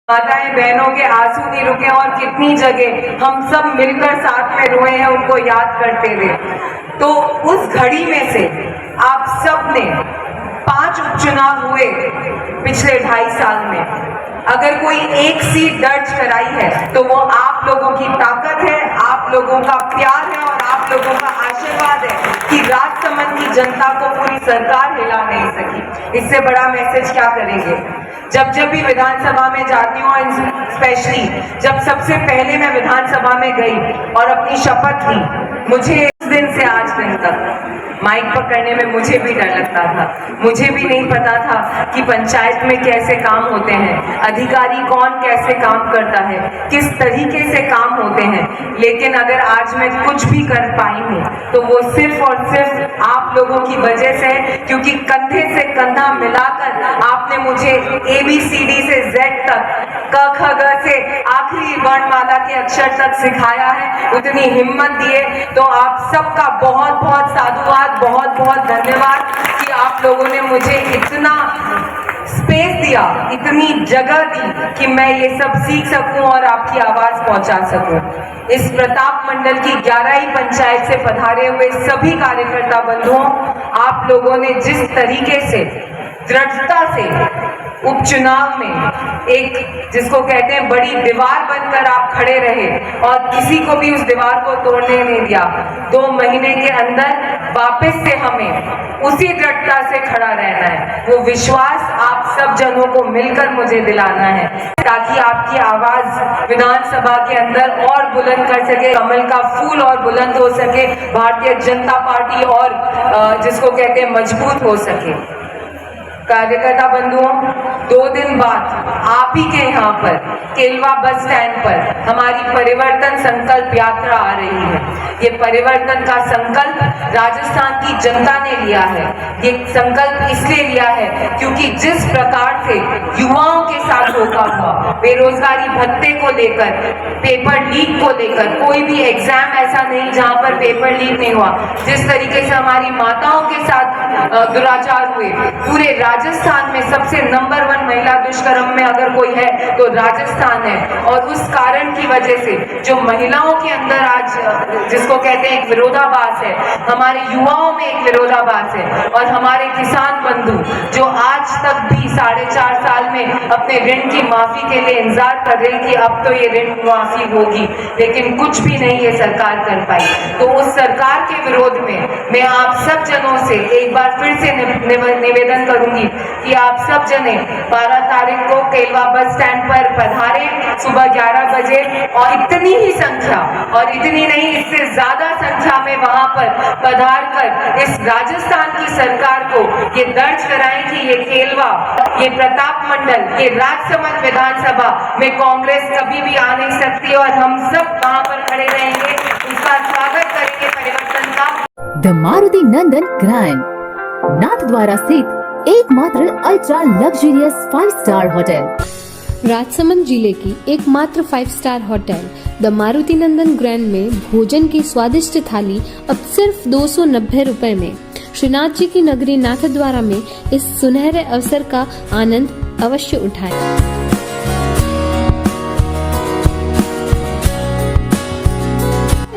माताएं बहनों के आंसू नहीं रुके और कितनी जगह हम सब मिलकर साथ में रोए हैं उनको याद करते हुए। तो उस घड़ी में से आप सब ने 5 उपचुनाव हुए पिछले 2.5 साल में, अगर कोई एक सीट दर्ज कराई है तो वो आप लोगों की ताकत है, आप लोगों का प्यार है और आप लोगों का आशीर्वाद है कि राजसमंद की जनता को पूरी सरकार हिला नहीं सकी। इससे बड़ा मैसेज क्या करेंगे? जब भी विधानसभा में जाती हूँ, स्पेशली जब सबसे पहले मैं विधानसभा में गई और अपनी शपथ ली, मुझे उस दिन से आज दिन तक माइक पकड़ने में मुझे भी डर लगता था। मुझे भी नहीं पता था कि पंचायत में कैसे काम होते हैं, अधिकारी कौन कैसे काम करता है, किस तरीके से काम होते हैं। लेकिन अगर आज मैं कुछ भी कर पाई हूँ तो वो सिर्फ और सिर्फ आप लोगों की वजह से है, क्योंकि कंधे से कंधा मिलाकर आपने मुझे ABCD से Z तक, क ख ग से आखिरी वर्णमाला के अक्षर तक सिखाया है, उतनी हिम्मत दिए। तो आप सबका बहुत बहुत साधुवाद, बहुत बहुत धन्यवाद कि आप लोगों ने मुझे इतना स्पेस दिया, इतनी जगह दी कि मैं ये सब सीख सकूं और आपकी आवाज पहुंचा सकूं। इस प्रताप मंडल की 11 पंचायत से पधारे हुए सभी कार्यकर्ता बंधुओं, आप लोगों ने जिस तरीके से दृढ़ता से उपचुनाव में एक जिसको कहते हैं बड़ी दीवार बनकर आप खड़े रहे और किसी को भी उस दीवार को तोड़ने नहीं दिया। 2 महीने के अंदर वापस से हमें उसी दृढ़ता से खड़ा रहना है। वो विश्वास आप सब जनों को मिलकर मुझे दिलाना है ताकि आपकी आवाज विधानसभा के अंदर और बुलंद कर सके, कमल का फूल और बुलंद हो सके, भारतीय जनता पार्टी और जिसको कहते हैं मजबूत हो सके। कार्यकर्ता बंधुओं, 2 दिन बाद आप ही के यहाँ पर केलवा बस स्टैंड पर हमारी परिवर्तन संकल्प यात्रा आ रही है। ये परिवर्तन का संकल्प राजस्थान की जनता ने लिया है। ये संकल्प इसलिए लिया है क्योंकि जिस प्रकार से युवाओं के साथ धोखा हुआ, बेरोजगारी भत्ते को लेकर, पेपर लीक को लेकर, कोई भी एग्जाम ऐसा नहीं जहाँ पर पेपर लीक नहीं हुआ, जिस तरीके से हमारी माताओं के साथ दुराचार हुए, पूरे राजस्थान में सबसे नंबर 1 महिला दुष्कर्म में अगर कोई है तो राजस्थान है। और उस कारण की वजह से जो महिलाओं के अंदर आज जिसको कहते हैं एक विरोधाभास है, हमारे युवाओं में एक विरोधाभास है, और हमारे किसान बंधु जो आज तक भी 4.5 साल में अपने ऋण की माफी के लिए इंतजार कर रहे कि अब तो ये ऋण माफी होगी, लेकिन कुछ भी नहीं ये सरकार कर पाई। तो उस सरकार के विरोध में मैं आप सब जनों से एक बार फिर से निवेदन करूंगी कि आप सब जने 12 तारीख को केलवा बस स्टैंड पर पधारे सुबह 11 बजे, और इतनी ही संख्या और इतनी नहीं इससे ज्यादा संख्या में वहां पर पधार कर इस राजस्थान की सरकार को ये दर्ज कराएं कि ये केलवा, ये प्रताप मंडल, ये राजसमंद विधानसभा में कांग्रेस कभी भी आ नहीं सकती और हम सब वहां पर खड़े रहेंगे, उसका स्वागत करेंगे परिवर्तन का। The Maruti Nandan grand Nathdwara स्थित एकमात्र ultra luxurious 5 star hotel. Rajsamand जिले की एकमात्र 5 star hotel the Maruti Nandan grand में भोजन की स्वादिष्ट थाली अब सिर्फ 290 रुपए में। श्रीनाथ जी की नगरी नाथद्वारा में इस सुनहरे अवसर का आनंद अवश्य उठाएं।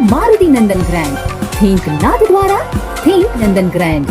मारुति नंदन ग्रैंड, थिंक नाथद्वारा, थिंक नंदन ग्रैंड।